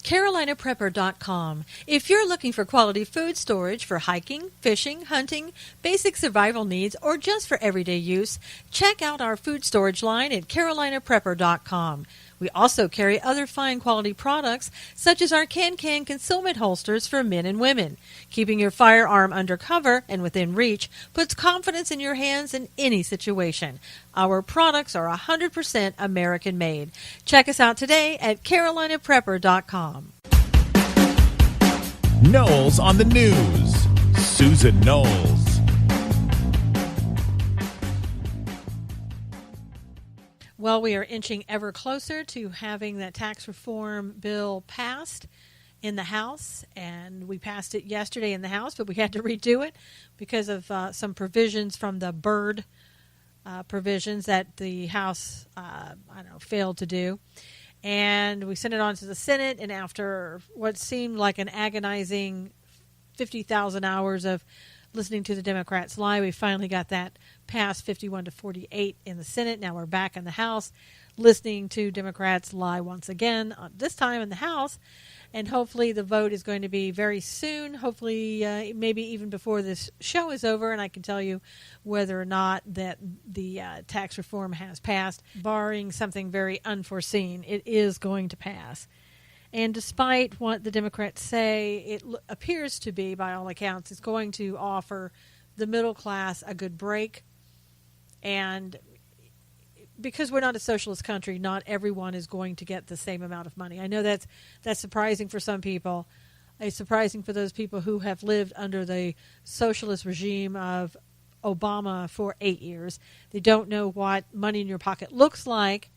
CarolinaPrepper.com. If you're looking for quality food storage for hiking, fishing, hunting, basic survival needs, or just for everyday use, check out our food storage line at CarolinaPrepper.com. We also carry other fine quality products, such as our can-can concealment holsters for men and women. Keeping your firearm under cover and within reach puts confidence in your hands in any situation. Our products are 100% American-made. Check us out today at CarolinaPrepper.com. Knowles on the news. Susan Knowles. Well, we are inching ever closer to having that tax reform bill passed in the House, and we passed it yesterday in the House, but we had to redo it because of some provisions from the Byrd provisions that the House, failed to do. And we sent it on to the Senate, and after what seemed like an agonizing 50,000 hours of listening to the Democrats lie, we finally got that passed 51-48 in the Senate. Now we're back in the House listening to Democrats lie once again, this time in the House. And hopefully the vote is going to be very soon, hopefully maybe even before this show is over, and I can tell you whether or not that the tax reform has passed. Barring something very unforeseen, it is going to pass. And despite what the Democrats say, it appears to be, by all accounts, it's going to offer the middle class a good break. And because we're not a socialist country, not everyone is going to get the same amount of money. I know that's surprising for some people. It's surprising for those people who have lived under the socialist regime of Obama for 8 years. They don't know what money in your pocket looks like.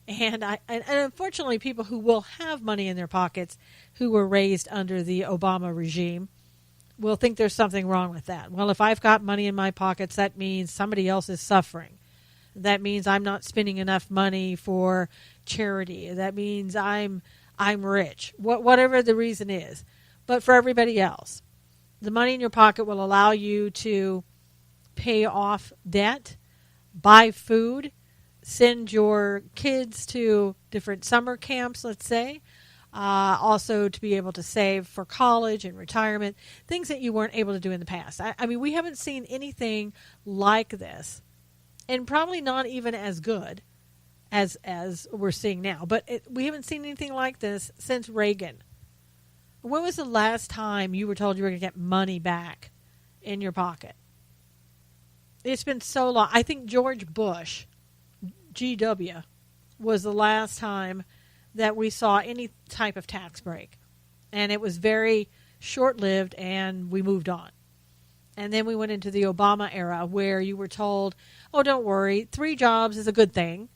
And unfortunately, people who will have money in their pockets who were raised under the Obama regime will think there's something wrong with that. Well, if I've got money in my pockets, that means somebody else is suffering. That means I'm not spending enough money for charity. That means I'm rich, whatever the reason is. But for everybody else, the money in your pocket will allow you to pay off debt, buy food, send your kids to different summer camps, let's say. Also to be able to save for college and retirement, things that you weren't able to do in the past. I mean, we haven't seen anything like this, and probably not even as good as we're seeing now. But we haven't seen anything like this since Reagan. When was the last time you were told you were going to get money back in your pocket? It's been so long. I think George Bush, GW, was the last time that we saw any type of tax break. And it was very short-lived, and we moved on. And then we went into the Obama era where you were told, oh, don't worry, 3 jobs is a good thing.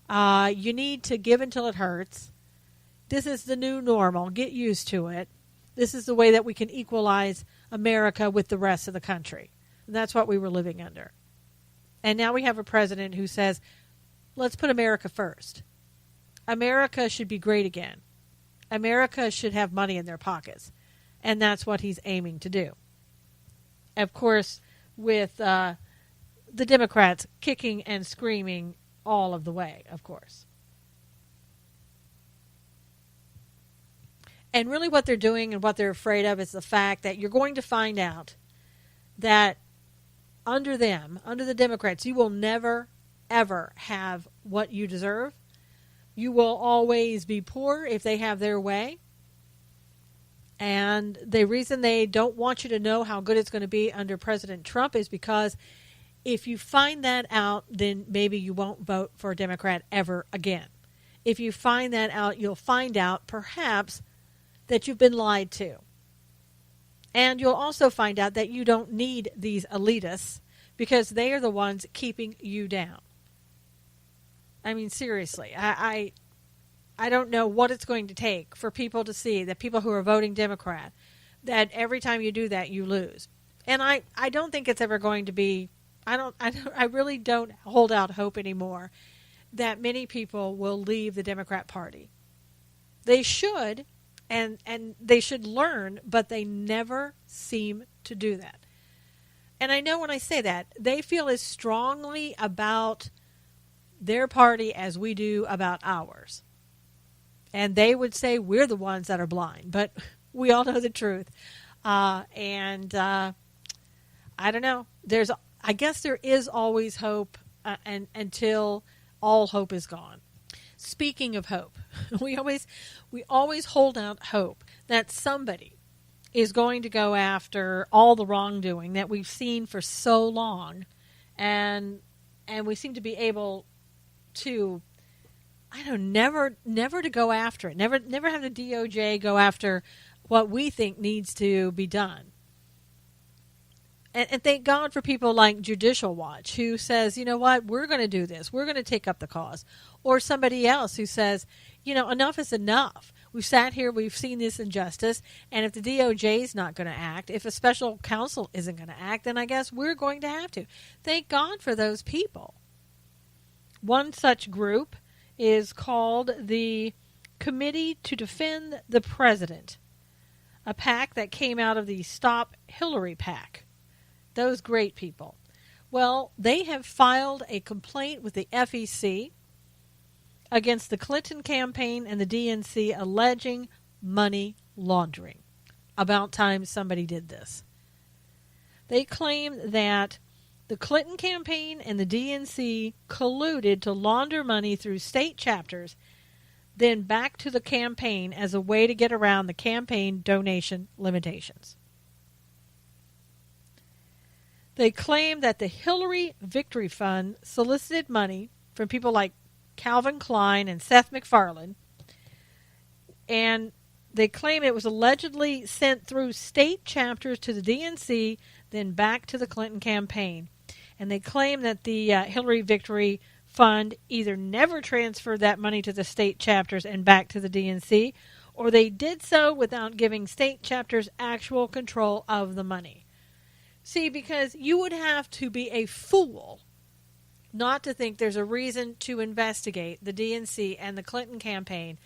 You need to give until it hurts. This is the new normal. Get used to it. This is the way that we can equalize America with the rest of the country. And that's what we were living under. And now we have a president who says, let's put America first. America should be great again. America should have money in their pockets. And that's what he's aiming to do. Of course, with the Democrats kicking and screaming all of the way, of course. And really what they're doing and what they're afraid of is the fact that you're going to find out that under them, under the Democrats, you will never, ever have what you deserve. You will always be poor if they have their way. And the reason they don't want you to know how good it's going to be under President Trump is because if you find that out, then maybe you won't vote for a Democrat ever again. If you find that out, you'll find out perhaps that you've been lied to. And you'll also find out that you don't need these elitists because they are the ones keeping you down. I mean, seriously, I don't know what it's going to take for people to see that people who are voting Democrat, that every time you do that, you lose. And I don't think it's ever going to be, I really don't hold out hope anymore that many people will leave the Democrat Party. They should, and they should learn, but they never seem to do that. And I know when I say that, they feel as strongly about their party as we do about ours. And they would say we're the ones that are blind, but we all know the truth. I don't know. I guess there is always hope, and until all hope is gone. Speaking of hope, we always hold out hope that somebody is going to go after all the wrongdoing that we've seen for so long, and we seem to be able to, never to go after it. Never have the DOJ go after what we think needs to be done. And thank God for people like Judicial Watch, who says, you know what, we're going to do this. We're going to take up the cause. Or somebody else who says, enough is enough. We've sat here, we've seen this injustice, and if the DOJ is not going to act, if a special counsel isn't going to act, then I guess we're going to have to. Thank God for those people. One such group is called the Committee to Defend the President, a PAC that came out of the Stop Hillary PAC. Those great people. Well, they have filed a complaint with the FEC against the Clinton campaign and the DNC alleging money laundering. About time somebody did this. They claim that the Clinton campaign and the DNC colluded to launder money through state chapters, then back to the campaign as a way to get around the campaign donation limitations. They claim that the Hillary Victory Fund solicited money from people like Calvin Klein and Seth MacFarlane, and they claim it was allegedly sent through state chapters to the DNC, then back to the Clinton campaign. And they claim that the Hillary Victory Fund either never transferred that money to the state chapters and back to the DNC, or they did so without giving state chapters actual control of the money. See, because you would have to be a fool not to think there's a reason to investigate the DNC and the Clinton campaign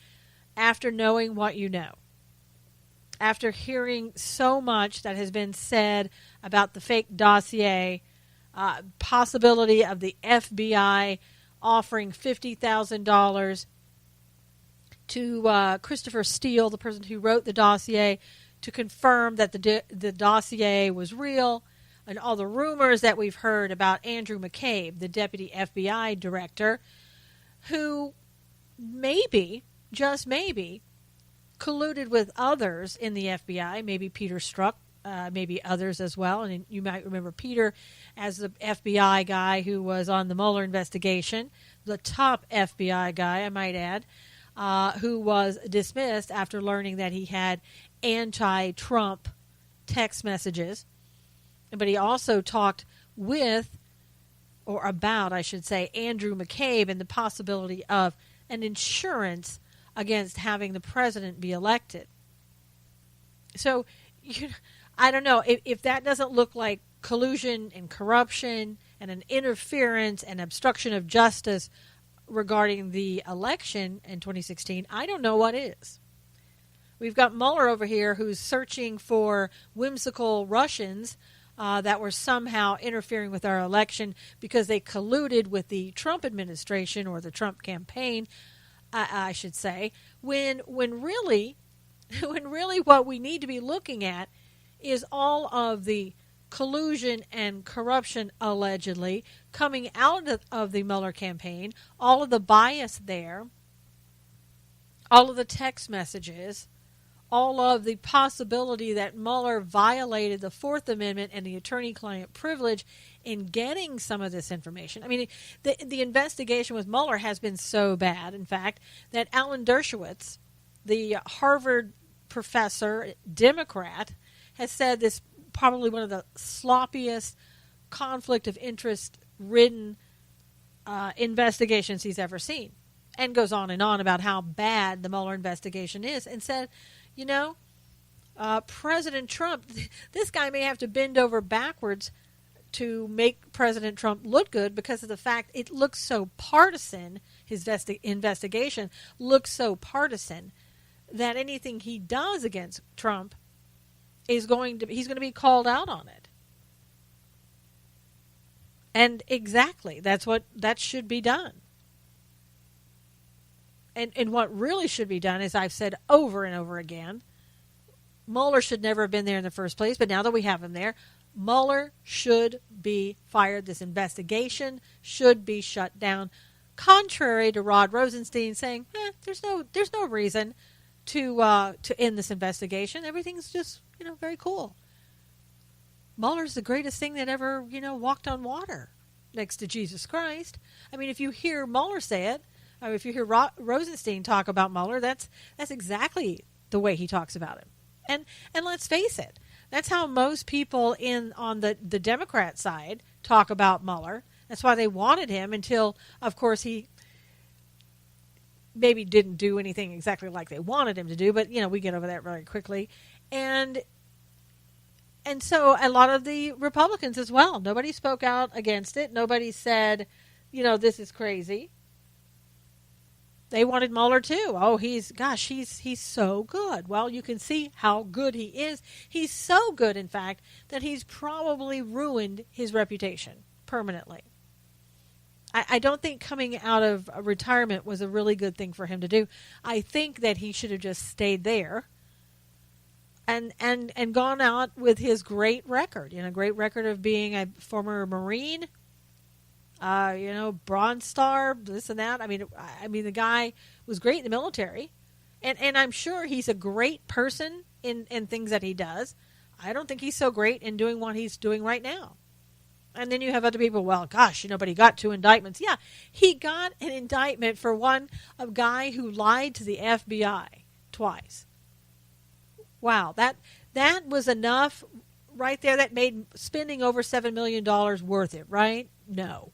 after knowing what you know. After hearing so much that has been said about the fake dossier, possibility of the FBI offering $50,000 to Christopher Steele, the person who wrote the dossier, to confirm that the dossier was real, and all the rumors that we've heard about Andrew McCabe, the deputy FBI director, who maybe, just maybe, colluded with others in the FBI, maybe Peter Strzok, maybe others as well. And you might remember Peter as the FBI guy who was on the Mueller investigation, the top FBI guy, I might add, who was dismissed after learning that he had anti-Trump text messages. But he also talked with, or about, I should say, Andrew McCabe and the possibility of an insurance against having the president be elected. So, I don't know, if that doesn't look like collusion and corruption and an interference and obstruction of justice regarding the election in 2016, I don't know what is. We've got Mueller over here who's searching for whimsical Russians that were somehow interfering with our election because they colluded with the Trump administration or the Trump campaign, I should say, when really what we need to be looking at is all of the collusion and corruption allegedly coming out of the Mueller campaign, all of the bias there, all of the text messages, all of the possibility that Mueller violated the Fourth Amendment and the attorney-client privilege in getting some of this information. I mean, the investigation with Mueller has been so bad, in fact, that Alan Dershowitz, the Harvard professor, Democrat, has said this probably one of the sloppiest conflict of interest-ridden investigations he's ever seen, and goes on and on about how bad the Mueller investigation is, and said, you know, President Trump, this guy may have to bend over backwards to make President Trump look good because of the fact it looks so partisan, his investigation looks so partisan, that anything he does against Trump he's going to be called out on it. And exactly, that should be done. and what really should be done, as I've said over and over again, Mueller should never have been there in the first place, but now that we have him there, Mueller should be fired. This investigation should be shut down, contrary to Rod Rosenstein saying, there's no reason to end this investigation. Everything's just, very cool. Mueller's the greatest thing that ever, walked on water next to Jesus Christ. I mean, if you hear Mueller say it, or if you hear Rosenstein talk about Mueller, that's exactly the way he talks about him. And let's face it, that's how most people on the Democrat side talk about Mueller. That's why they wanted him until, of course, he maybe didn't do anything exactly like they wanted him to do, but, we get over that very quickly. And so a lot of the Republicans as well, nobody spoke out against it. Nobody said, this is crazy. They wanted Mueller too. Oh, he's so good. Well, you can see how good he is. He's so good, in fact, that he's probably ruined his reputation permanently. I don't think coming out of retirement was a really good thing for him to do. I think that he should have just stayed there and gone out with his great record. Great record of being a former Marine, Bronze Star, this and that. I mean, the guy was great in the military, and I'm sure he's a great person in things that he does. I don't think he's so great in doing what he's doing right now. And then you have other people, well, gosh, but he got 2 indictments. Yeah, he got an indictment for a guy who lied to the FBI twice. Wow, that was enough right there that made spending over $7 million worth it, right? No.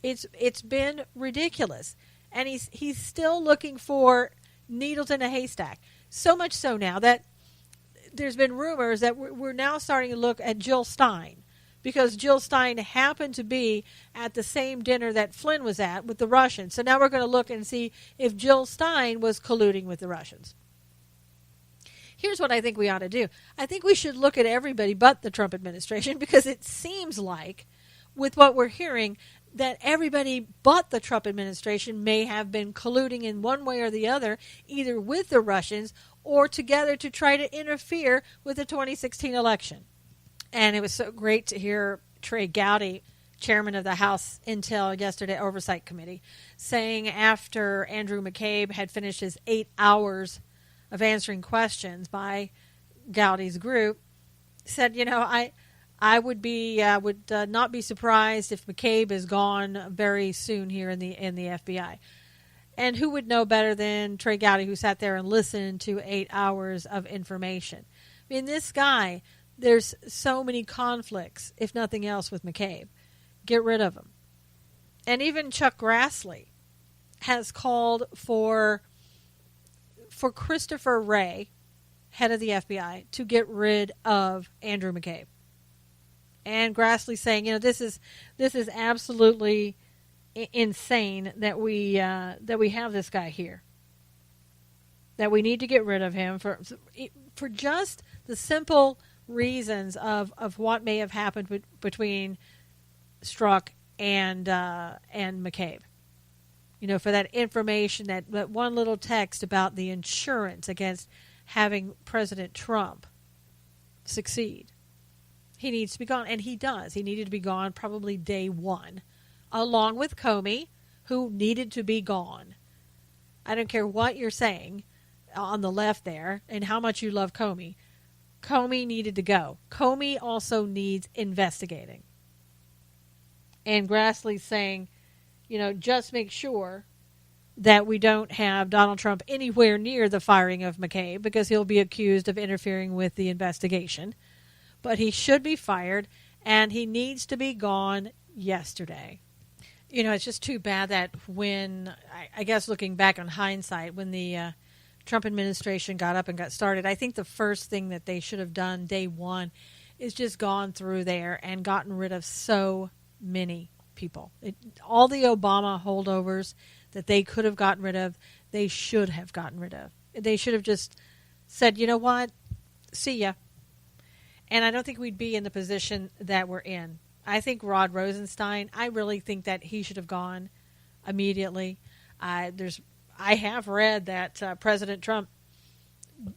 It's been ridiculous. And he's still looking for needles in a haystack. So much so now that there's been rumors that we're now starting to look at Jill Stein, because Jill Stein happened to be at the same dinner that Flynn was at with the Russians. So now we're going to look and see if Jill Stein was colluding with the Russians. Here's what I think we ought to do. I think we should look at everybody but the Trump administration, because it seems like, with what we're hearing, that everybody but the Trump administration may have been colluding in one way or the other, either with the Russians or together to try to interfere with the 2016 election. And it was so great to hear Trey Gowdy, chairman of the House Intel Yesterday Oversight Committee, saying after Andrew McCabe had finished his 8 hours of answering questions by Gowdy's group, said, I would not be surprised if McCabe is gone very soon here in the FBI. And who would know better than Trey Gowdy, who sat there and listened to 8 hours of information? I mean, this guy, there's so many conflicts, if nothing else, with McCabe. Get rid of him. And even Chuck Grassley has called for Christopher Wray, head of the FBI, to get rid of Andrew McCabe. And Grassley saying, this is absolutely insane that we have this guy here. That we need to get rid of him for just the simple reasons of what may have happened between Strzok and McCabe. For that information, that one little text about the insurance against having President Trump succeed. He needs to be gone, and he does. He needed to be gone probably day one, along with Comey, who needed to be gone. I don't care what you're saying on the left there and how much you love Comey. Comey needed to go. Comey also needs investigating. And Grassley's saying, just make sure that we don't have Donald Trump anywhere near the firing of McCabe, because he'll be accused of interfering with the investigation. But he should be fired, and he needs to be gone yesterday. It's just too bad that when, I guess looking back on hindsight, when the Trump administration got up and got started, I think the first thing that they should have done day one is just gone through there and gotten rid of so many people. All the Obama holdovers that they could have gotten rid of, they should have gotten rid of. They should have just said, you know what, see ya. And I don't think we'd be in the position that we're in. I think Rod Rosenstein, I really think that he should have gone immediately. There's I have read that President Trump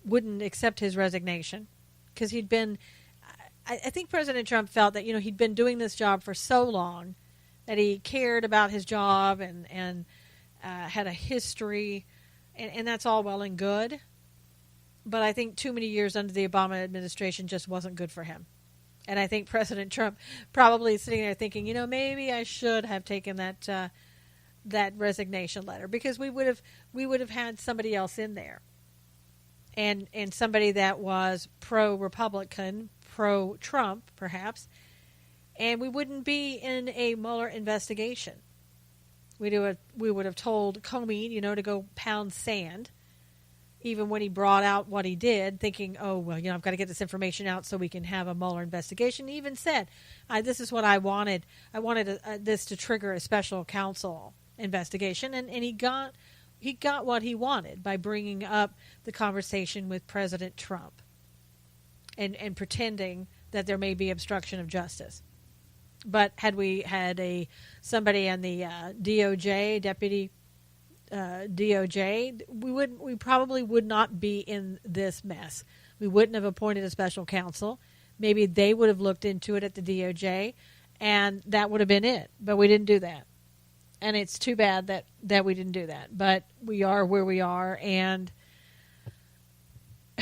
wouldn't accept his resignation because he'd been. I think President Trump felt that he'd been doing this job for so long that he cared about his job and had a history, and that's all well and good. But I think too many years under the Obama administration just wasn't good for him. And I think President Trump probably is sitting there thinking, maybe I should have taken that resignation letter, because we would have had somebody else in there, and somebody that was pro-Republican, pro-Trump, perhaps, and we wouldn't be in a Mueller investigation. We would have told Comey, to go pound sand, even when he brought out what he did, thinking, oh, well, I've got to get this information out so we can have a Mueller investigation. He even said, this is what I wanted. I wanted this to trigger a special counsel investigation, and he got what he wanted by bringing up the conversation with President Trump and pretending that there may be obstruction of justice. But had we had somebody in the DOJ, deputy DOJ, we probably would not be in this mess. We wouldn't have appointed a special counsel. Maybe they would have looked into it at the DOJ, and that would have been it. But we didn't do that. And it's too bad that we didn't do that. But we are where we are, and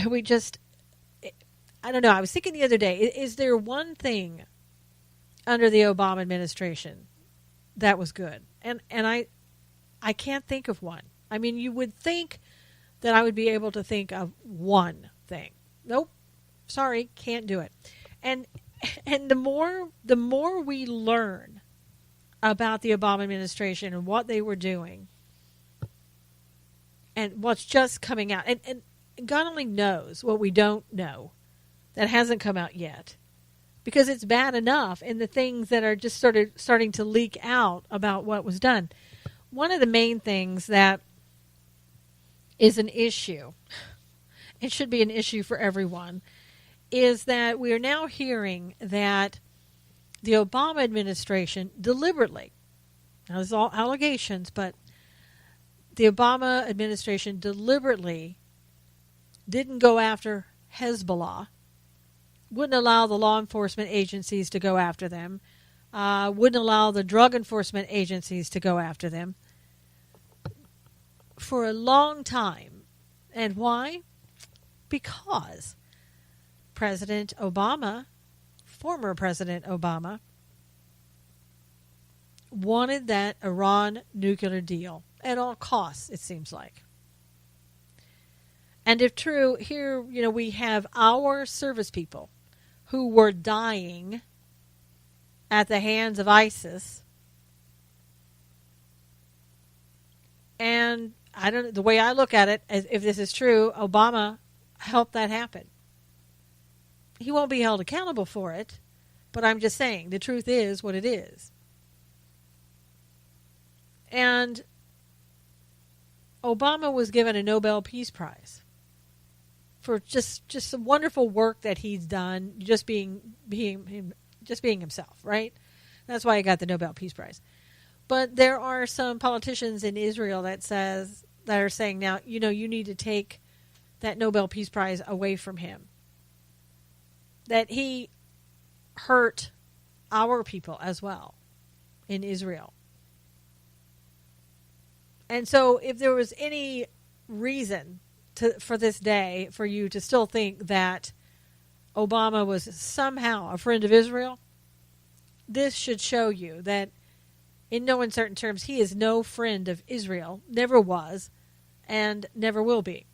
we just, I don't know. I was thinking the other day, is there one thing under the Obama administration that was good? And I can't think of one. I mean, you would think that I would be able to think of one thing. Nope. Sorry, can't do it. And the more we learn about the Obama administration and what they were doing and what's just coming out, and God only knows what we don't know that hasn't come out yet, because it's bad enough in the things that are just starting to leak out about what was done. One of the main things that is an issue, it should be an issue for everyone, is that we are now hearing that the Obama administration deliberately, now this is all allegations, but the Obama administration deliberately didn't go after Hezbollah, wouldn't allow the law enforcement agencies to go after them, wouldn't allow the drug enforcement agencies to go after them for a long time. And why? Because President Obama, former President Obama, wanted that Iran nuclear deal at all costs, it seems like. And if true, here, we have our service people who were dying at the hands of ISIS. And I don't know, the way I look at it, as if this is true, Obama helped that happen. He won't be held accountable for it, but I'm just saying the truth is what it is. And Obama was given a Nobel Peace Prize for just some wonderful work that he's done, just being himself, right? That's why he got the Nobel Peace Prize. But there are some politicians in Israel that are saying now, you need to take that Nobel Peace Prize away from him. That he hurt our people as well in Israel. And so if there was any reason for this day for you to still think that Obama was somehow a friend of Israel, this should show you that in no uncertain terms, he is no friend of Israel, never was, and never will be.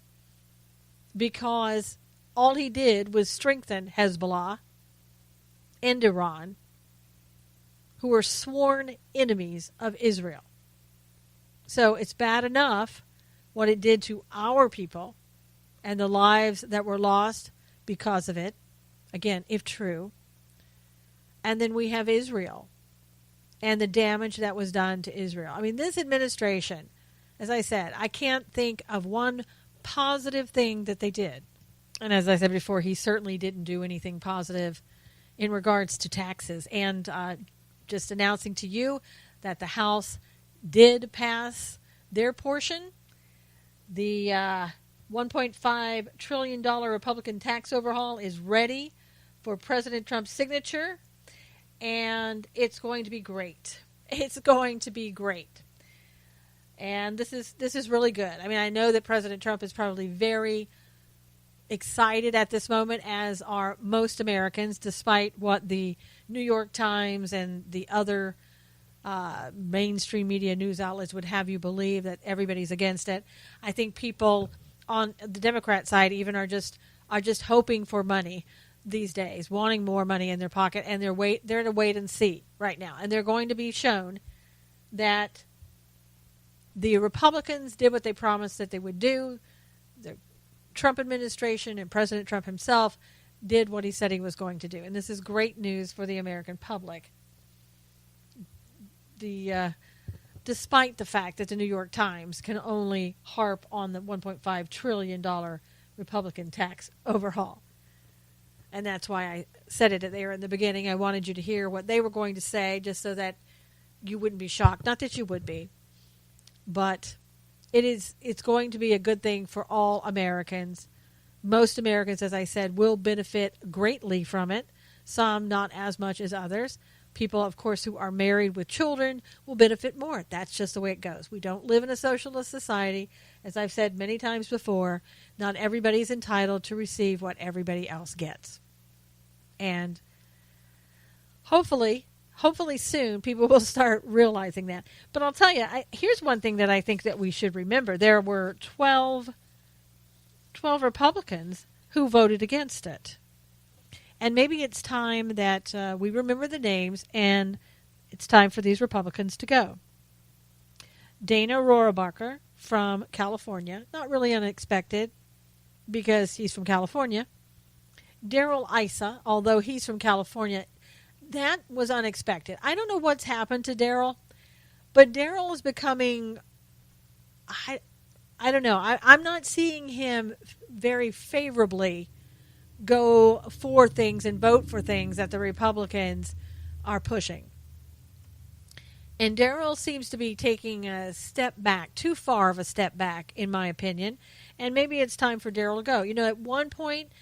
Because all he did was strengthen Hezbollah and Iran, who are sworn enemies of Israel. So it's bad enough what it did to our people and the lives that were lost because of it, again, if true. And then we have Israel and the damage that was done to Israel. I mean, this administration, as I said, I can't think of one positive thing that they did. And as I said before, he certainly didn't do anything positive in regards to taxes. And just announcing to you that the House did pass their portion, The $1.5 trillion Republican tax overhaul is ready for President Trump's signature, and it's going to be great. It's going to be great. And this is really good. I mean, I know that President Trump is probably very excited at this moment, as are most Americans, despite what the New York Times and the other mainstream media news outlets would have you believe, that everybody's against it. I think people on the Democrat side even are just hoping for money these days, wanting more money in their pocket, and they're in a wait and see right now. And they're going to be shown that the Republicans did what they promised that they would do. The Trump administration and President Trump himself did what he said he was going to do. And this is great news for the American public. Despite the fact that the New York Times can only harp on the $1.5 trillion Republican tax overhaul. And that's why I said it there in the beginning. I wanted you to hear what they were going to say, just so that you wouldn't be shocked. Not that you would be, but it's going to be a good thing for all Americans. Most Americans, as I said, will benefit greatly from it. Some not as much as others. People, of course, who are married with children will benefit more. That's just the way it goes. We don't live in a socialist society. As I've said many times before, not everybody's entitled to receive what everybody else gets. And hopefully soon people will start realizing that. But I'll tell you, here's one thing that I think that we should remember. There were 12 Republicans who voted against it. And maybe it's time that we remember the names, and it's time for these Republicans to go. Dana Rohrabacher from California, not really unexpected because he's from California. Darrell Issa, although he's from California, that was unexpected. I don't know what's happened to Darrell, but Darrell is becoming, I don't know, I'm not seeing him very favorably go for things and vote for things that the Republicans are pushing. And Darrell seems to be taking a step back, too far of a step back, in my opinion. And maybe it's time for Darrell to go. You know, at one point,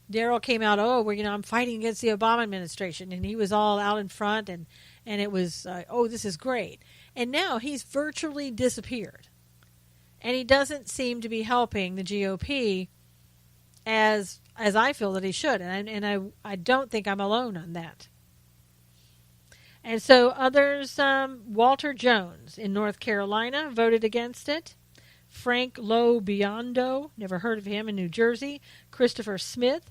Darrell came out, I'm fighting against the Obama administration. And he was all out in front, and it was, this is great. And now he's virtually disappeared. And he doesn't seem to be helping the GOP as I feel that he should. And I don't think I'm alone on that. And so others, Walter Jones in North Carolina voted against it. Frank LoBiondo, never heard of him, in New Jersey. Christopher Smith,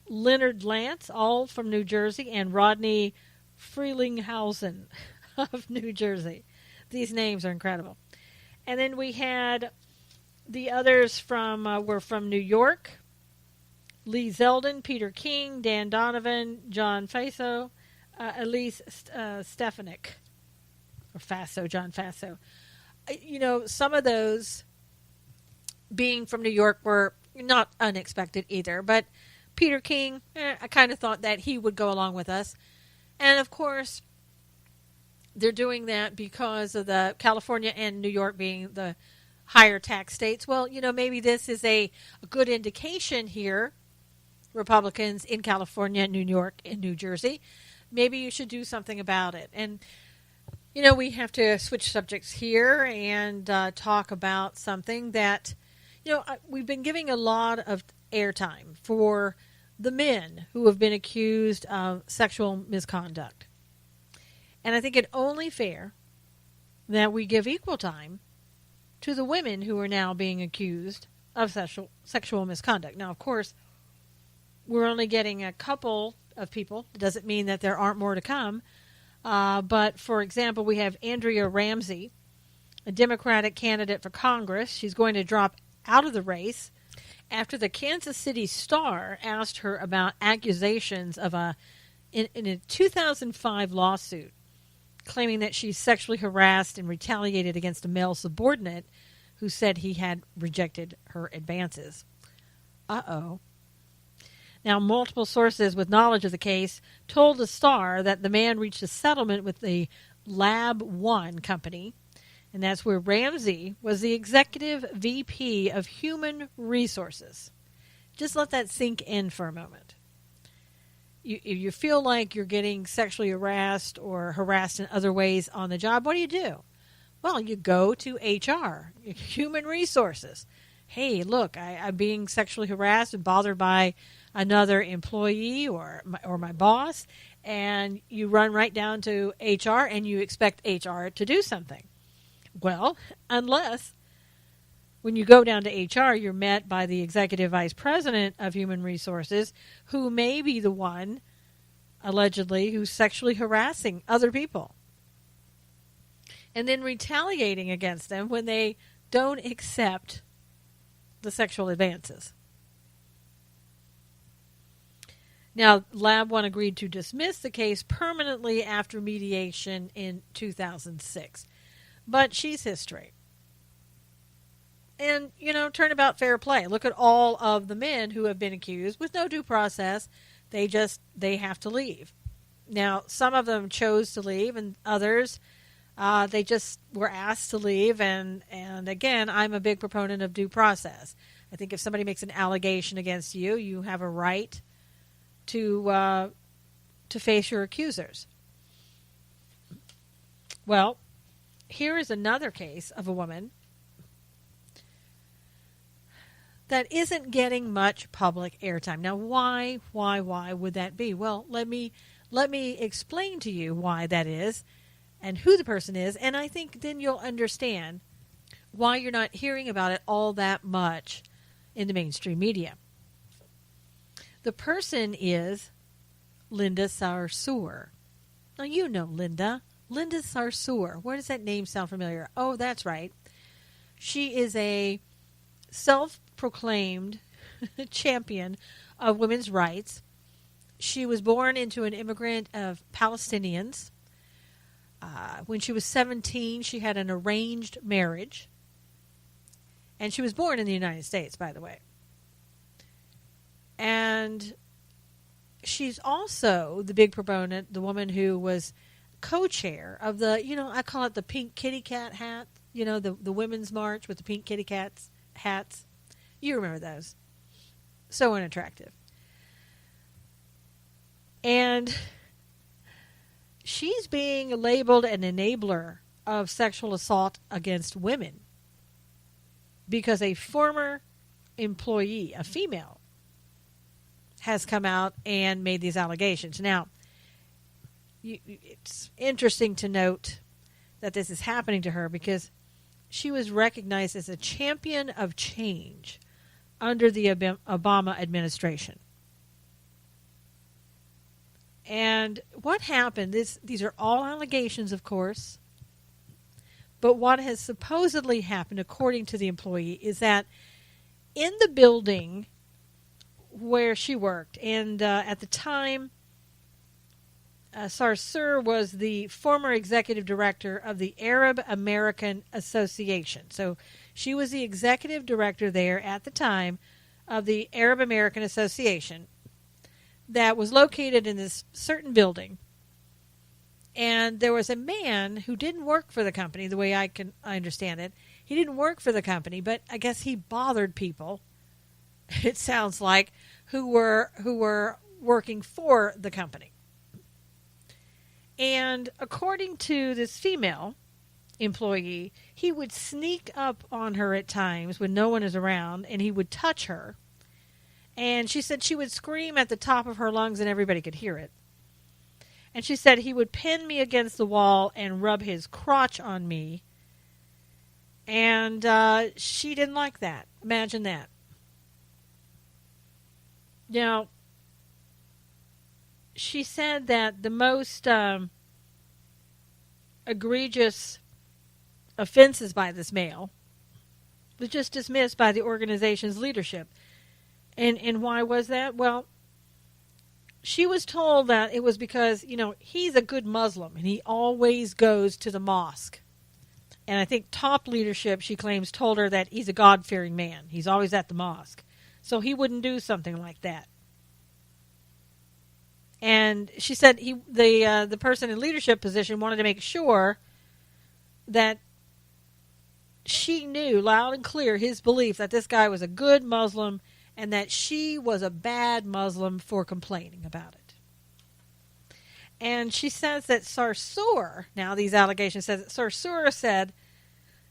Leonard Lance, all from New Jersey, and Rodney Frelinghausen of New Jersey. These names are incredible. And then we had the others were from New York. Lee Zeldin, Peter King, Dan Donovan, John Faso, Elise Stefanik, or Faso, John Faso. You know, some of those being from New York were not unexpected either, but Peter King, I kind of thought that he would go along with us. And of course, they're doing that because of the California and New York being the higher tax states. Well, you know, maybe this is a good indication here, Republicans in California, New York, and New Jersey. Maybe you should do something about it. And, you know, we have to switch subjects here and talk about something that, you know, we've been giving a lot of airtime for the men who have been accused of sexual misconduct. And I think it only fair that we give equal time to the women who are now being accused of sexual misconduct. Now, of course, we're only getting a couple of people. It doesn't mean that there aren't more to come. But, for example, we have Andrea Ramsey, a Democratic candidate for Congress. She's going to drop out of the race after the Kansas City Star asked her about accusations of in a 2005 lawsuit claiming that she sexually harassed and retaliated against a male subordinate who said he had rejected her advances. Uh-oh. Now, multiple sources with knowledge of the case told the Star that the man reached a settlement with the Lab One company And that's where Ramsey was the executive VP of Human Resources. Just let that sink in for a moment. If you feel like you're getting sexually harassed or harassed in other ways on the job, what do? Well, you go to HR, Human Resources. Hey, look, I'm being sexually harassed and bothered by another employee or my boss, and you run right down to HR and you expect HR to do something. Well, unless when you go down to HR, you're met by the executive vice president of Human Resources, who may be the one, allegedly, who's sexually harassing other people. And then retaliating against them when they don't accept the sexual advances. Now, Lab 1 agreed to dismiss the case permanently after mediation in 2006. But she's history. And, turnabout fair play. Look at all of the men who have been accused with no due process. They have to leave. Now, some of them chose to leave, and others, they just were asked to leave. And again, I'm a big proponent of due process. I think if somebody makes an allegation against you, you have a right to face your accusers. Well, here is another case of a woman that isn't getting much public airtime. Now, why would that be? Well, let me explain to you why that is and who the person is, and I think then you'll understand why you're not hearing about it all that much in the mainstream media. The person is Linda Sarsour. Now, you know Linda Sarsour. Where does that name sound familiar? Oh, that's right. She is a self-proclaimed champion of women's rights. She was born into an immigrant of Palestinians. When she was 17, she had an arranged marriage. And she was born in the United States, by the way. And she's also the big proponent, the woman who was co-chair of the, I call it the pink kitty cat hat, the women's march with the pink kitty cats hats. You remember those. So unattractive. And she's being labeled an enabler of sexual assault against women because a former employee, a female, has come out and made these allegations. Now, it's interesting to note that this is happening to her because she was recognized as a champion of change under the Obama administration. And what happened, these are all allegations, of course, but what has supposedly happened, according to the employee, is that in the building where she worked, and at the time, Sarsour was the former executive director of the Arab American Association. So she was the executive director there at the time of the Arab American Association that was located in this certain building. And there was a man who didn't work for the company, the way I understand it. He didn't work for the company, but I guess he bothered people, it sounds like, who were working for the company. And according to this female employee, he would sneak up on her at times when no one is around, and he would touch her. And she said she would scream at the top of her lungs and everybody could hear it. And she said he would pin me against the wall and rub his crotch on me. And she didn't like that. Imagine that. Now, she said that the most egregious offenses by this male was just dismissed by the organization's leadership. And why was that? Well, she was told that it was because, he's a good Muslim and he always goes to the mosque. And I think top leadership, she claims, told her that he's a God-fearing man. He's always at the mosque. So he wouldn't do something like that. And she said the person in leadership position wanted to make sure that she knew loud and clear his belief that this guy was a good Muslim and that she was a bad Muslim for complaining about it. And she says that Sarsour, now these allegations says that Sarsour said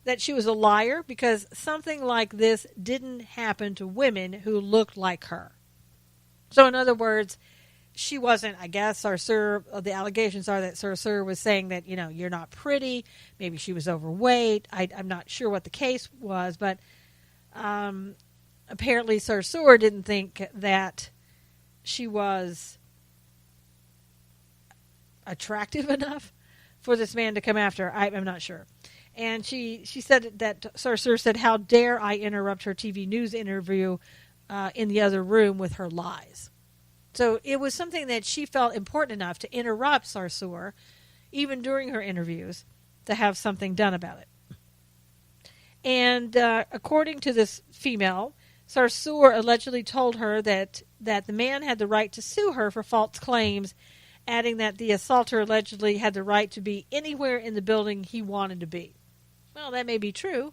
that she was a liar because something like this didn't happen to women who looked like her. So in other words, she wasn't, I guess, Sarsour, the allegations are that Sarsour was saying that, you're not pretty. Maybe she was overweight. I'm not sure what the case was, but apparently Sarsour didn't think that she was attractive enough for this man to come after her. I'm not sure. And she said that Sarsour said, "How dare I interrupt her TV news interview in the other room with her lies." So it was something that she felt important enough to interrupt Sarsour, even during her interviews, to have something done about it. And according to this female, Sarsour allegedly told her that the man had the right to sue her for false claims, adding that the assaulter allegedly had the right to be anywhere in the building he wanted to be. Well, that may be true.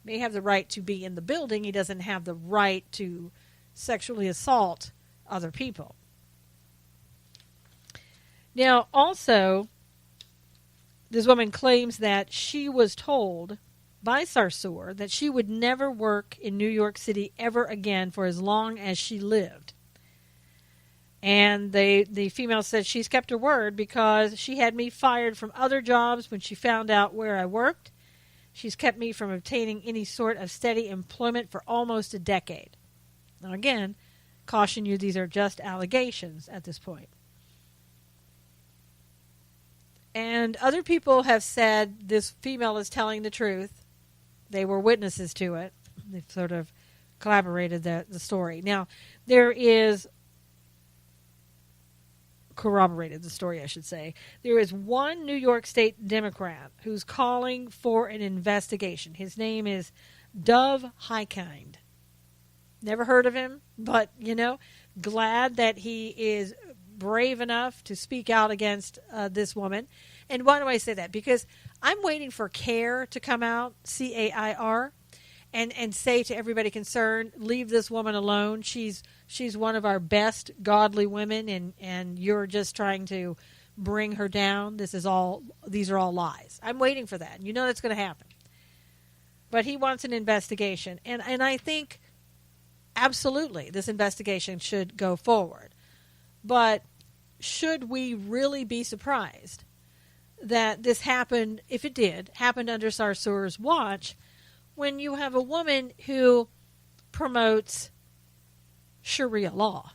He may have the right to be in the building. He doesn't have the right to sexually assault other people. Now, also, this woman claims that she was told by Sarsour that she would never work in New York City ever again for as long as she lived. And the female said she's kept her word because she had me fired from other jobs when she found out where I worked. She's kept me from obtaining any sort of steady employment for almost a decade. Now, again, caution you, these are just allegations at this point. And other people have said this female is telling the truth. They were witnesses to it. They've sort of corroborated the story. Now, corroborated the story, I should say. There is one New York State Democrat who's calling for an investigation. His name is Dov Hikind. Never heard of him, but, glad that he is brave enough to speak out against this woman. And why do I say that? Because I'm waiting for CAIR to come out, CAIR, and say to everybody concerned, leave this woman alone. She's one of our best godly women, and you're just trying to bring her down. These are all lies. I'm waiting for that. You know that's going to happen. But he wants an investigation. And I think absolutely this investigation should go forward. But should we really be surprised that this happened, if it did, happened under Sarsour's watch, when you have a woman who promotes Sharia law?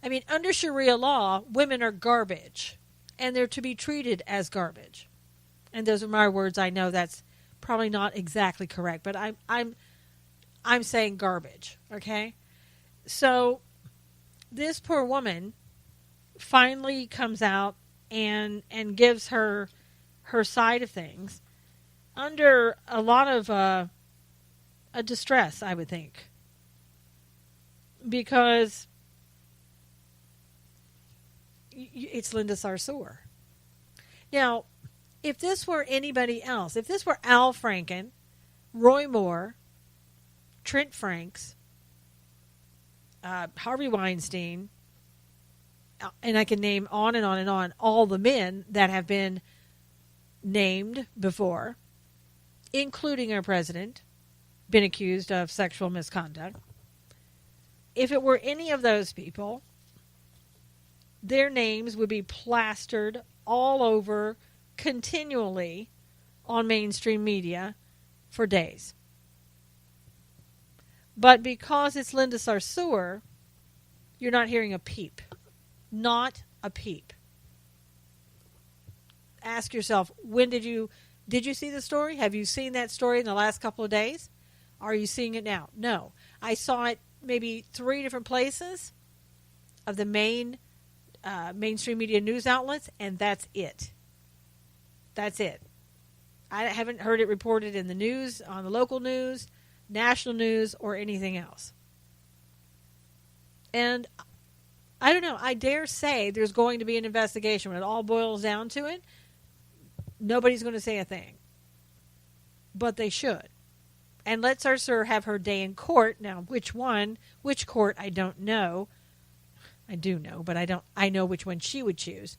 I mean, under Sharia law, women are garbage, and they're to be treated as garbage. And those are my words. I know that's probably not exactly correct, but I'm saying garbage, okay? So this poor woman finally comes out and gives her side of things under a lot of a distress, I would think, because it's Linda Sarsour. Now, if this were anybody else, if this were Al Franken, Roy Moore, Trent Franks, Harvey Weinstein, and I can name on and on and on all the men that have been named before, including our president, been accused of sexual misconduct. If it were any of those people, their names would be plastered all over continually on mainstream media for days. But because it's Linda Sarsour, you're not hearing a peep. Not a peep. Ask yourself, did you see the story? Have you seen that story in the last couple of days? Are you seeing it now? No. I saw it maybe 3 different places of the mainstream media news outlets, and that's it. That's it. I haven't heard it reported in the news, on the local news, national news, or anything else. And I don't know. I dare say there's going to be an investigation. When it all boils down to it, nobody's going to say a thing. but they should. And let Sarsour have her day in court. Now, which court, I don't know. I do know, but I know which one she would choose.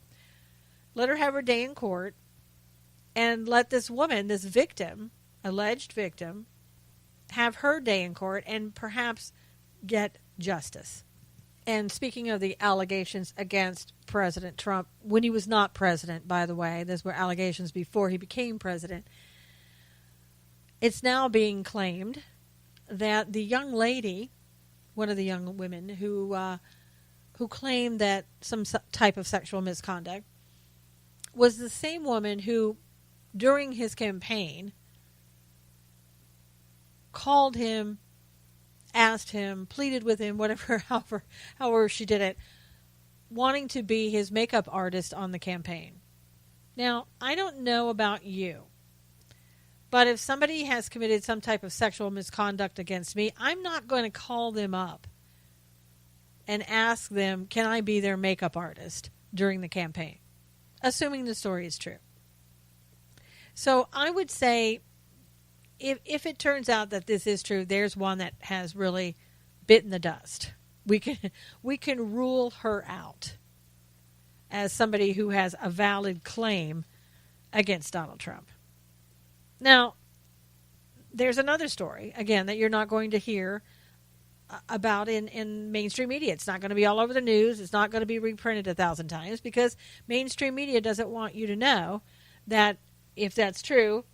Let her have her day in court, and let this woman, this victim, alleged victim, have her day in court and perhaps get justice. And speaking of the allegations against President Trump, when he was not president, by the way, those were allegations before he became president, it's now being claimed that the young lady, one of the young women who claimed that some type of sexual misconduct, was the same woman who, during his campaign, called him, asked him, pleaded with him, however she did it, wanting to be his makeup artist on the campaign. Now, I don't know about you, but if somebody has committed some type of sexual misconduct against me, I'm not going to call them up and ask them, can I be their makeup artist during the campaign, assuming the story is true. So I would say, if it turns out that this is true, there's one that has really bitten the dust. We can rule her out as somebody who has a valid claim against Donald Trump. Now, there's another story, again, that you're not going to hear about in mainstream media. It's not going to be all over the news. It's not going to be reprinted 1,000 times because mainstream media doesn't want you to know that if that's true,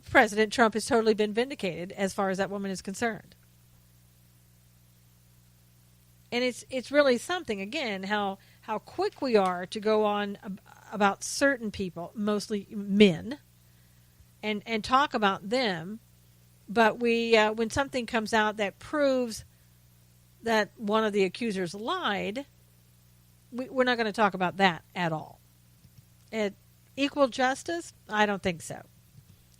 President Trump has totally been vindicated as far as that woman is concerned. And it's really something, again, how quick we are to go on about certain people, mostly men, and talk about them. But when something comes out that proves that one of the accusers lied, we're not going to talk about that at all. Equal justice? I don't think so.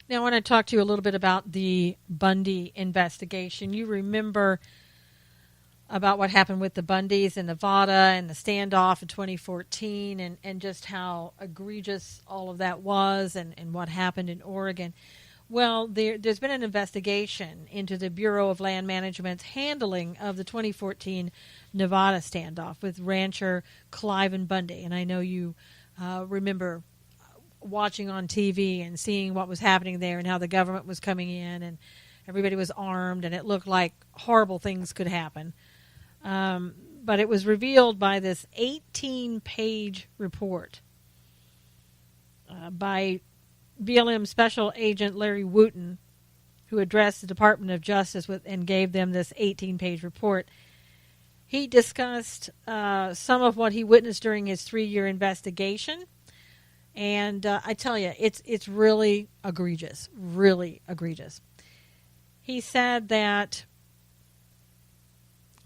Now, I want to talk to you a little bit about the Bundy investigation. You remember about what happened with the Bundys in Nevada and the standoff in 2014 and just how egregious all of that was and what happened in Oregon. Well, there's been an investigation into the Bureau of Land Management's handling of the 2014 Nevada standoff with rancher Cliven Bundy. And I know you remember watching on TV and seeing what was happening there and how the government was coming in and everybody was armed and it looked like horrible things could happen. But it was revealed by this 18-page report by BLM Special Agent Larry Wooten, who addressed the Department of Justice and gave them this 18-page report. He discussed some of what he witnessed during his 3-year investigation. And I tell you, it's really egregious, really egregious. He said that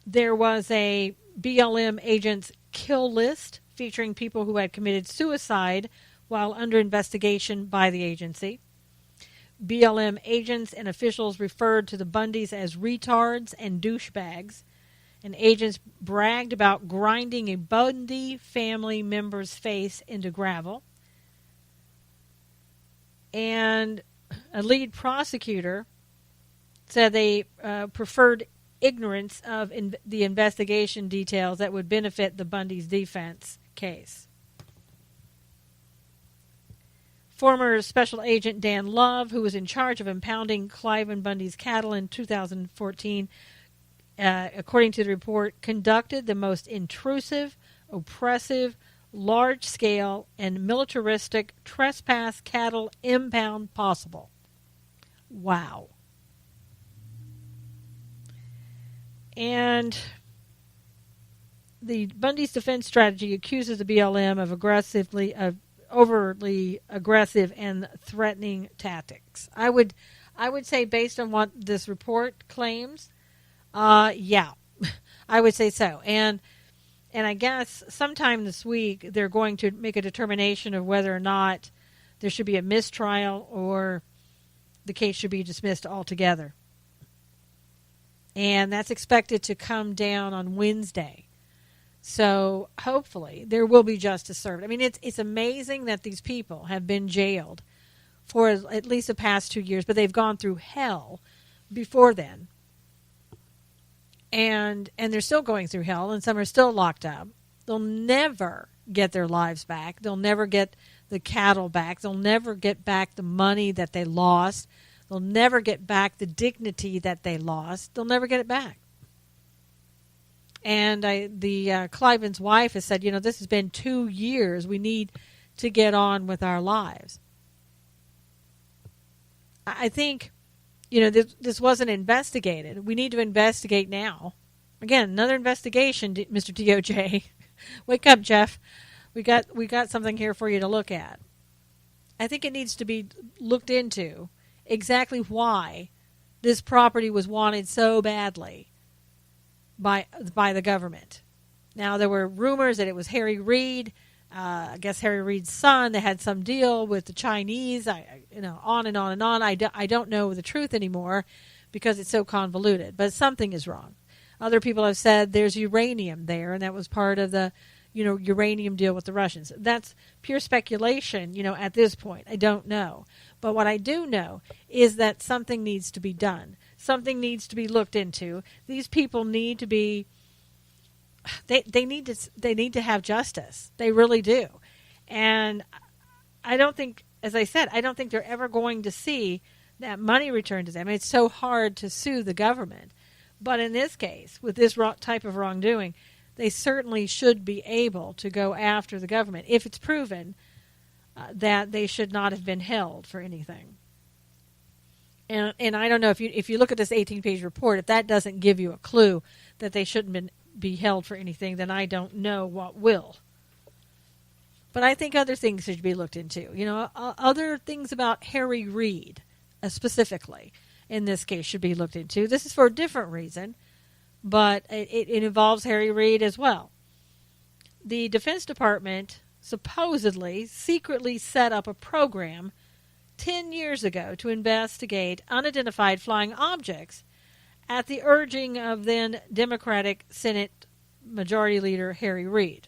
there was a BLM agent's kill list featuring people who had committed suicide while under investigation by the agency. BLM agents and officials referred to the Bundys as retards and douchebags. And agents bragged about grinding a Bundy family member's face into gravel. And a lead prosecutor said they preferred ignorance of the investigation details that would benefit the Bundy's defense case. Former Special Agent Dan Love, who was in charge of impounding Cliven Bundy's cattle in 2014, according to the report, conducted the most intrusive, oppressive, large-scale, and militaristic trespass cattle impound possible. Wow. And the Bundy's defense strategy accuses the BLM of overly aggressive and threatening tactics. I would say, based on what this report claims, yeah, I would say so. And I guess sometime this week they're going to make a determination of whether or not there should be a mistrial or the case should be dismissed altogether. And that's expected to come down on Wednesday. So hopefully there will be justice served. I mean, it's amazing that these people have been jailed for at least the past 2 years, but they've gone through hell before then. And they're still going through hell, and some are still locked up. They'll never get their lives back. They'll never get the cattle back. They'll never get back the money that they lost. They'll never get back the dignity that they lost. They'll never get it back. And Cliven's wife has said, this has been 2 years. We need to get on with our lives. I think, this wasn't investigated. We need to investigate now. Again, another investigation, Mr. DOJ. Wake up, Jeff. We got something here for you to look at. I think it needs to be looked into exactly why this property was wanted so badly by the government. Now, there were rumors that it was Harry Reid, I guess Harry Reid's son, that had some deal with the Chinese, on and on and on. I don't know the truth anymore because it's so convoluted, but something is wrong. Other people have said there's uranium there, and that was part of the, uranium deal with the Russians. That's pure speculation, at this point. I don't know. But what I do know is that something needs to be done. Something needs to be looked into. These people need to be, they need to have justice. They really do. And I don't think, as I said, I don't think they're ever going to see that money returned to them. It's so hard to sue the government. But in this case, with this type of wrongdoing, they certainly should be able to go after the government if it's proven that they should not have been held for anything. And I don't know, if you look at this 18-page report, if that doesn't give you a clue that they shouldn't be held for anything, then I don't know what will. But I think other things should be looked into. Other things about Harry Reid specifically in this case should be looked into. This is for a different reason, but it involves Harry Reid as well. The Defense Department supposedly secretly set up a program 10 years ago to investigate unidentified flying objects at the urging of then Democratic Senate Majority Leader Harry Reid.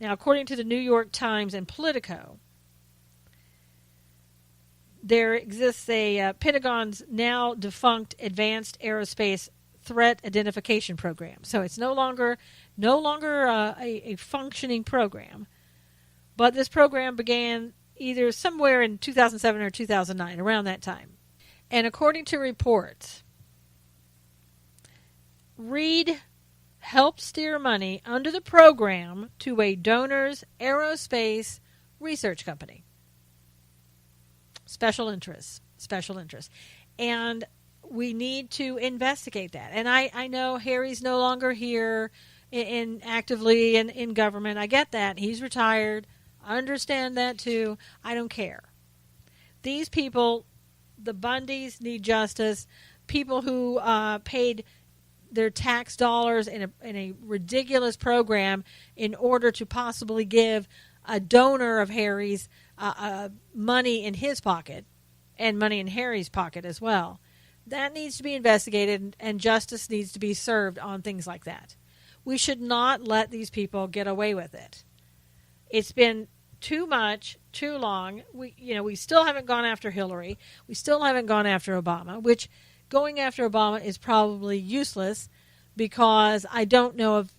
Now, according to the New York Times and Politico, there exists a Pentagon's now defunct Advanced Aerospace Threat Identification Program. So it's no longer a functioning program, but this program began either somewhere in 2007 or 2009, around that time. And according to reports, Reid helped steer money under the program to a donor's aerospace research company. Special interests. And we need to investigate that. And I know Harry's no longer here actively in government. I get that. He's retired. I understand that too. I don't care. These people, the Bundys, need justice. People who paid their tax dollars in a ridiculous program in order to possibly give a donor of Harry's money in his pocket and money in Harry's pocket as well. That needs to be investigated, and justice needs to be served on things like that. We should not let these people get away with it. It's been too much, too long. We still haven't gone after Hillary. We still haven't gone after Obama, which going after Obama is probably useless because I don't know of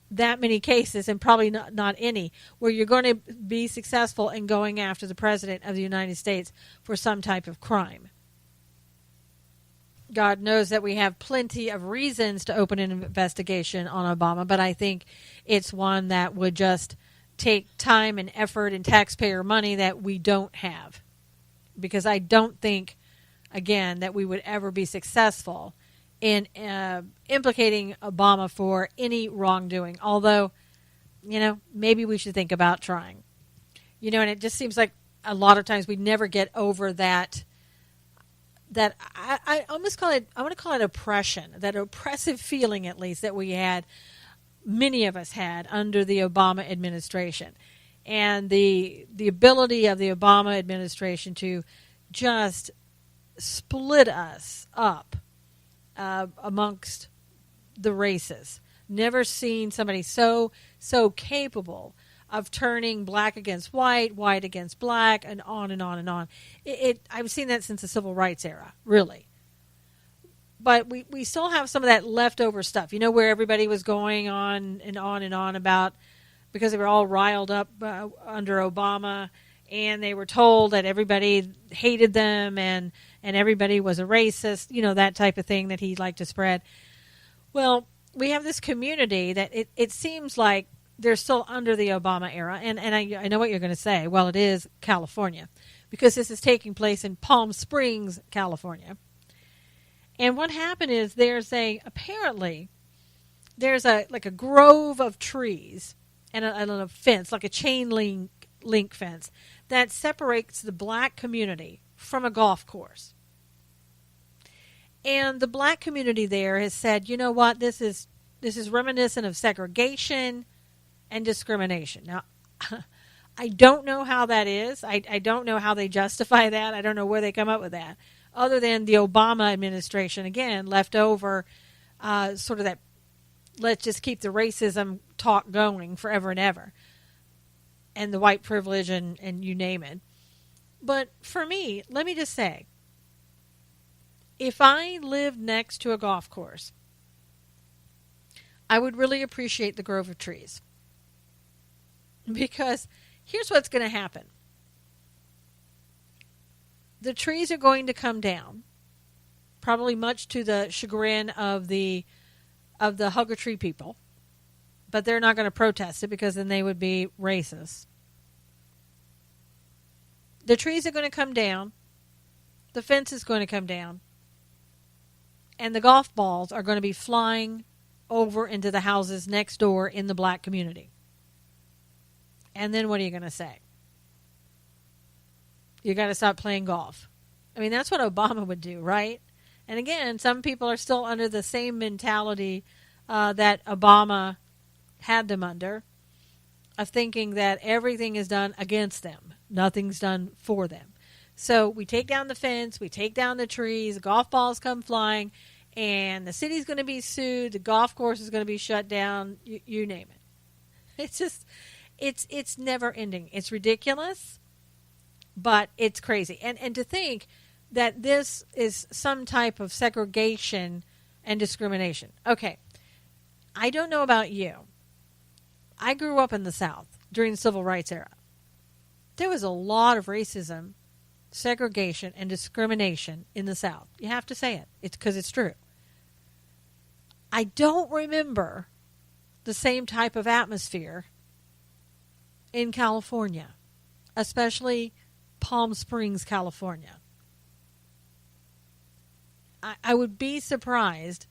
that many cases, and probably not any, where you're going to be successful in going after the President of the United States for some type of crime. God knows that we have plenty of reasons to open an investigation on Obama, but I think it's one that would just take time and effort and taxpayer money that we don't have. Because I don't think, again, that we would ever be successful in implicating Obama for any wrongdoing. Although, maybe we should think about trying. And it just seems like a lot of times we never get over that I almost call it, I want to call it oppression, that oppressive feeling at least that we had, many of us had under the Obama administration. And the ability of the Obama administration to just split us up amongst the races. Never seen somebody so capable of turning black against white, white against black, and on and on and on. I've seen that since the civil rights era, really. But we still have some of that leftover stuff, where everybody was going on and on and on about, because they were all riled up under Obama, and they were told that everybody hated them and everybody was a racist, that type of thing that he liked to spread. Well, we have this community that it seems like they're still under the Obama era, and I know what you're going to say. Well, it is California, because this is taking place in Palm Springs, California. And what happened is apparently there's a grove of trees and a fence, like a chain link fence, that separates the black community from a golf course. And the black community there has said, you know what, this is reminiscent of segregation and discrimination. Now, I don't know how that is. I don't know how they justify that. I don't know where they come up with that, other than the Obama administration, again, left over sort of that, let's just keep the racism talk going forever and ever, and the white privilege and you name it. But for me, let me just say, if I lived next to a golf course, I would really appreciate the grove of trees. Because here's what's going to happen. The trees are going to come down, probably much to the chagrin of the hugger tree people, but they're not going to protest it because then they would be racist. The trees are going to come down, the fence is going to come down, and the golf balls are going to be flying over into the houses next door in the black community. And then what are you going to say? You got to stop playing golf. I mean, that's what Obama would do, right? And again, some people are still under the same mentality that Obama had them under, of thinking that everything is done against them. Nothing's done for them. So we take down the fence, we take down the trees, golf balls come flying, and the city's going to be sued, the golf course is going to be shut down, you name it. It's just, it's never ending. It's ridiculous, but it's crazy. And to think that this is some type of segregation and discrimination. Okay, I don't know about you. I grew up in the South during the civil rights era. There was a lot of racism, segregation, and discrimination in the South. You have to say it. It's because it's true. I don't remember the same type of atmosphere in California, especially Palm Springs, California. I would be surprised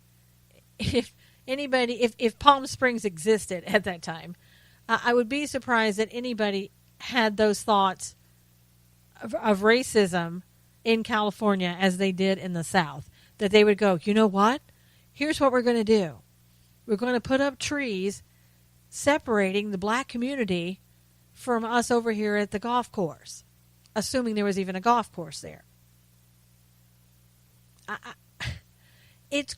if Palm Springs existed at that time. I would be surprised that anybody had those thoughts of racism in California as they did in the South. That they would go, you know what? Here's what we're going to do. We're going to put up trees separating the black community from us over here at the golf course, assuming there was even a golf course there. It's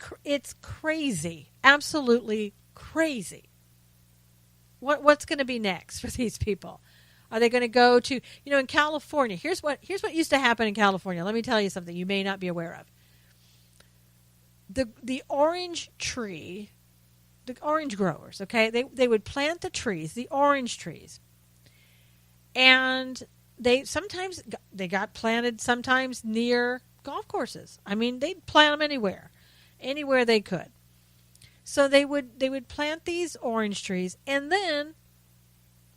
crazy, absolutely crazy. What's going to be next for these people? Are they going to go to, in California? Here's what used to happen in California. Let me tell you something you may not be aware of. The orange tree, the orange growers, okay, they would plant the trees, the orange trees, and they got planted sometimes near golf courses. I mean, they'd plant them anywhere they could. So they would plant these orange trees, and then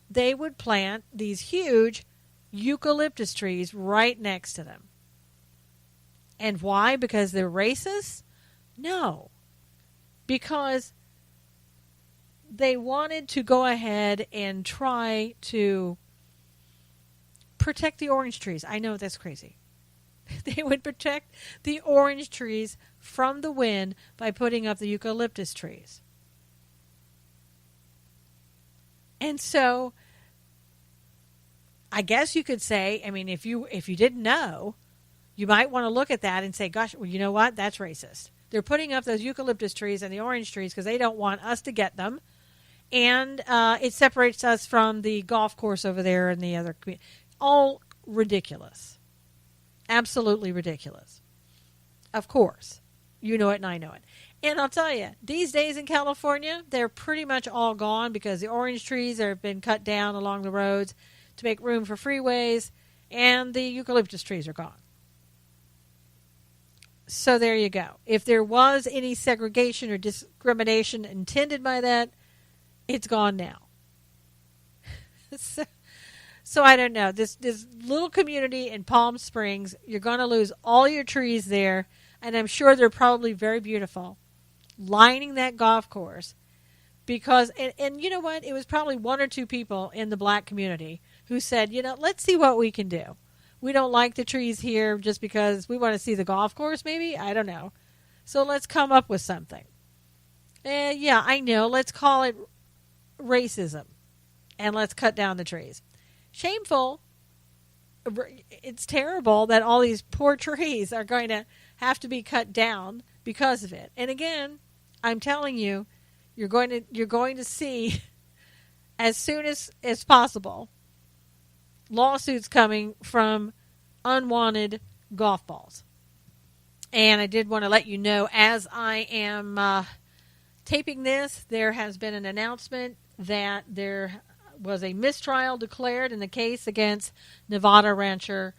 they would plant these huge eucalyptus trees right next to them. And why? Because they're racist? No. Because they wanted to go ahead and try to protect the orange trees. I know that's crazy. They would protect the orange trees from the wind by putting up the eucalyptus trees. And so I guess you could say, I mean, if you didn't know, you might want to look at that and say, gosh, well, you know what? That's racist. They're putting up those eucalyptus trees and the orange trees because they don't want us to get them. And it separates us from the golf course over there and the other community. All ridiculous. Absolutely ridiculous. Of course. You know it and I know it. And I'll tell you, these days in California, they're pretty much all gone because the orange trees have been cut down along the roads to make room for freeways, and the eucalyptus trees are gone. So there you go. If there was any segregation or discrimination intended by that, it's gone now. So I don't know. This little community in Palm Springs, you're going to lose all your trees there, and I'm sure they're probably very beautiful, lining that golf course. Because, and you know what? It was probably one or two people in the black community who said, let's see what we can do. We don't like the trees here just because we want to see the golf course, maybe? I don't know. So let's come up with something. Yeah, I know. Let's call it racism. And let's cut down the trees. Shameful. It's terrible that all these poor trees are going to have to be cut down because of it. And again, I'm telling you, you're going to see as soon as possible lawsuits coming from unwanted golf balls. And I did want to let you know, as I am taping this, there has been an announcement that there was a mistrial declared in the case against Nevada rancher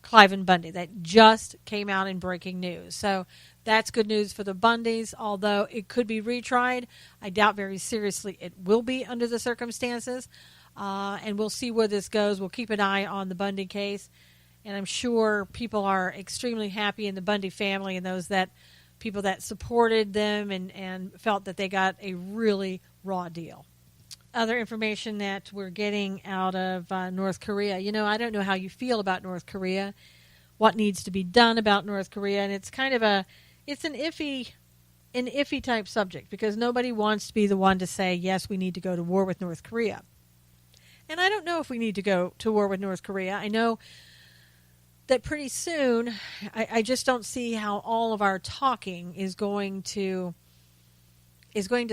Cliven Bundy. That just came out in breaking news. So that's good news for the Bundys, although it could be retried. I doubt very seriously it will be under the circumstances. And we'll see where this goes. We'll keep an eye on the Bundy case. And I'm sure people are extremely happy in the Bundy family and those people that supported them and felt that they got a really raw deal. Other information that we're getting out of North Korea. I don't know how you feel about North Korea, what needs to be done about North Korea. And it's kind of it's an iffy type subject because nobody wants to be the one to say, yes, we need to go to war with North Korea. And I don't know if we need to go to war with North Korea. I know that pretty soon, I just don't see how all of our talking is going to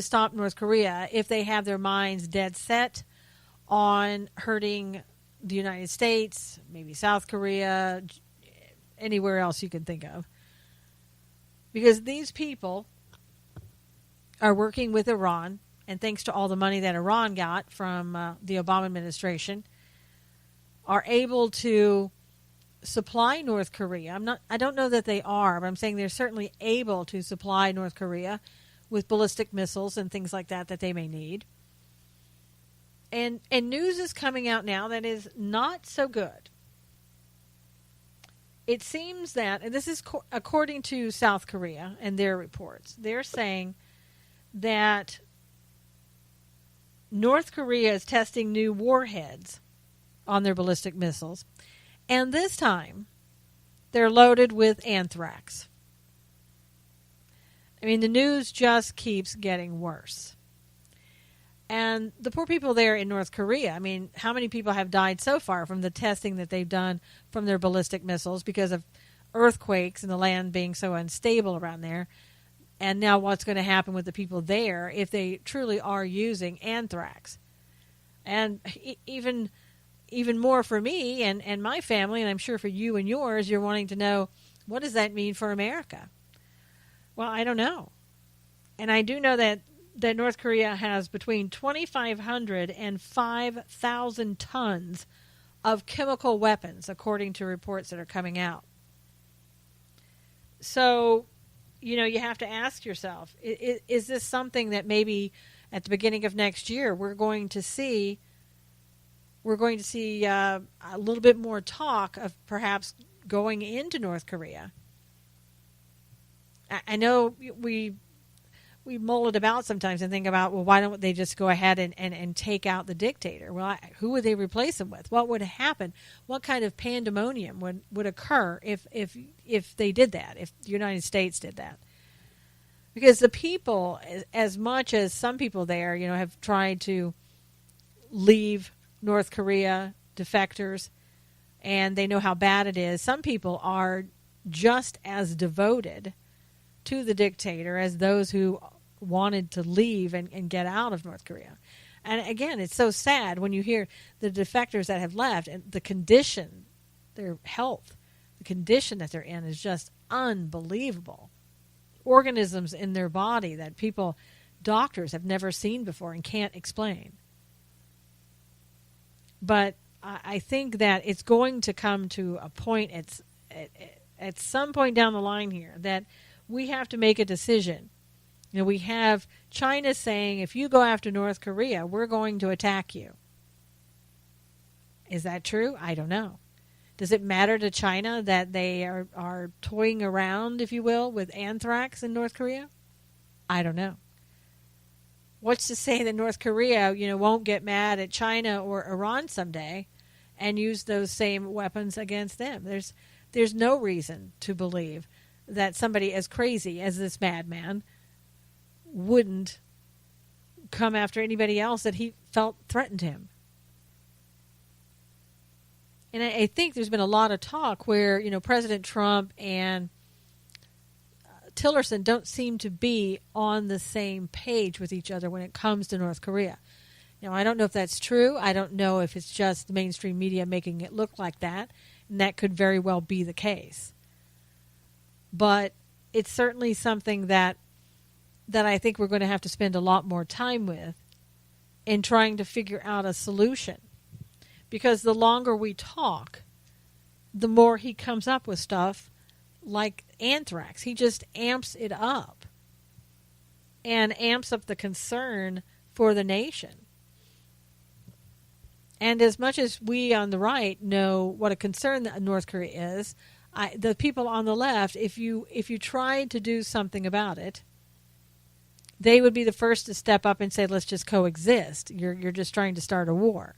stop North Korea if they have their minds dead set on hurting the United States, maybe South Korea, anywhere else you can think of. Because these people are working with Iran, and thanks to all the money that Iran got from the Obama administration, are able to supply North Korea. I don't know that they are, but I'm saying they're certainly able to supply North Korea with ballistic missiles and things like that they may need. And news is coming out now that is not so good. It seems that, and this is according to South Korea and their reports, they're saying that North Korea is testing new warheads on their ballistic missiles. And this time, they're loaded with anthrax. I mean, the news just keeps getting worse. And the poor people there in North Korea, I mean, how many people have died so far from the testing that they've done from their ballistic missiles because of earthquakes and the land being so unstable around there? And now what's going to happen with the people there if they truly are using anthrax? And even more for me and my family, and I'm sure for you and yours, you're wanting to know, what does that mean for America? Well, I don't know. And I do know that North Korea has between 2,500 and 5,000 tons of chemical weapons, according to reports that are coming out. So, you have to ask yourself, is this something that maybe at the beginning of next year we're going to see a little bit more talk of perhaps going into North Korea? I know we mull it about sometimes and think about, well, why don't they just go ahead and take out the dictator? Well, who would they replace him with? What would happen? What kind of pandemonium would occur if they did that, if the United States did that? Because the people, as much as some people there, have tried to leave North Korea, defectors, and they know how bad it is, some people are just as devoted to the dictator as those who wanted to leave and get out of North Korea. And again, it's so sad when you hear the defectors that have left and the condition, their health, the condition that they're in is just unbelievable. Organisms in their body that doctors have never seen before and can't explain. But I think that it's going to come to a point at some point down the line here that we have to make a decision. We have China saying, if you go after North Korea, we're going to attack you. Is that true? I don't know. Does it matter to China that they are toying around, if you will, with anthrax in North Korea? I don't know. What's to say that North Korea, won't get mad at China or Iran someday and use those same weapons against them? There's no reason to believe that somebody as crazy as this madman wouldn't come after anybody else that he felt threatened him. And I think there's been a lot of talk where, President Trump and Tillerson don't seem to be on the same page with each other when it comes to North Korea. Now, I don't know if that's true. I don't know if it's just the mainstream media making it look like that, and that could very well be the case. But it's certainly something that I think we're going to have to spend a lot more time with in trying to figure out a solution. Because the longer we talk, the more he comes up with stuff like anthrax. He just amps it up and amps up the concern for the nation. And as much as we on the right know what a concern that North Korea is, the people on the left, if you tried to do something about it, they would be the first to step up and say, let's just coexist. You're just trying to start a war.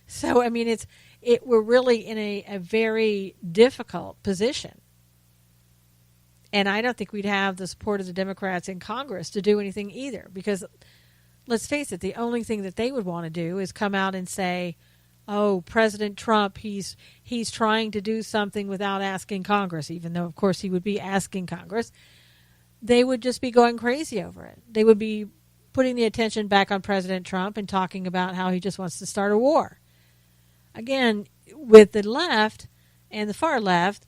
So, we're really in a very difficult position. And I don't think we'd have the support of the Democrats in Congress to do anything either. Because, let's face it, the only thing that they would want to do is come out and say, oh, President Trump, he's trying to do something without asking Congress, even though, of course, he would be asking Congress. They would just be going crazy over it. They would be putting the attention back on President Trump and talking about how he just wants to start a war. Again, with the left and the far left,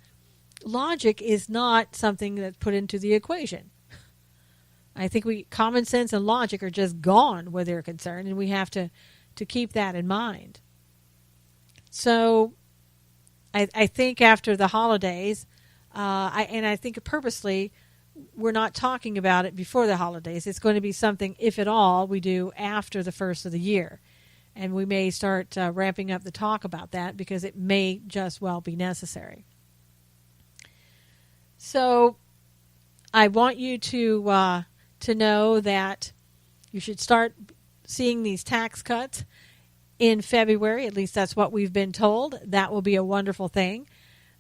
logic is not something that's put into the equation. I think common sense and logic are just gone where they're concerned, and we have to keep that in mind. So I think after the holidays, I think purposely we're not talking about it before the holidays. It's going to be something, if at all, we do after the first of the year. And we may start ramping up the talk about that because it may just well be necessary. So I want you to know that you should start seeing these tax cuts in February. At least that's what we've been told. That will be a wonderful thing.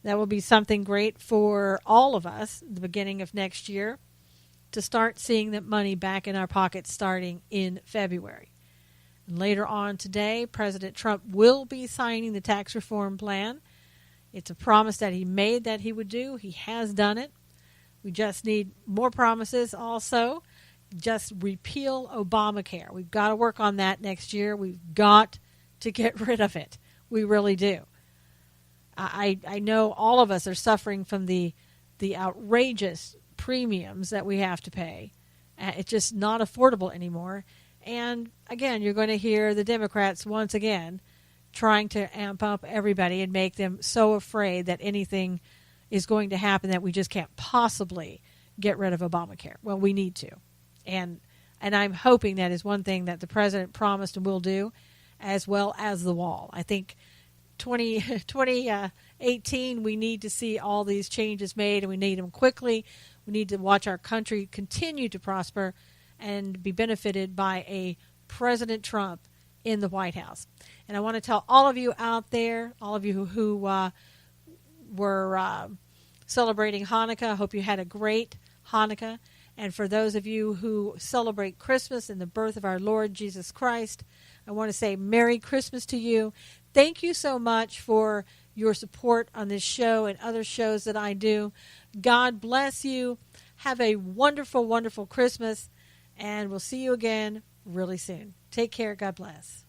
That will be something great for all of us at the beginning of next year to start seeing that money back in our pockets starting in February. And later on today, President Trump will be signing the tax reform plan. It's a promise that he made that he would do. He has done it. We just need more promises also. Just repeal Obamacare. We've got to work on that next year. We've got to get rid of it. We really do. I know all of us are suffering from the outrageous premiums that we have to pay. It's just not affordable anymore. And again, you're going to hear the Democrats once again trying to amp up everybody and make them so afraid that anything is going to happen that we just can't possibly get rid of Obamacare. Well, we need to. And I'm hoping that is one thing that the president promised and will do, as well as the wall. I think 2018, we need to see all these changes made, and we need them quickly. We need to watch our country continue to prosper and be benefited by a President Trump in the White House. And I want to tell all of you out there, all of you who were celebrating Hanukkah, I hope you had a great Hanukkah. And for those of you who celebrate Christmas and the birth of our Lord Jesus Christ, I want to say Merry Christmas to you. Thank you so much for your support on this show and other shows that I do. God bless you. Have a wonderful, wonderful Christmas. And we'll see you again really soon. Take care. God bless.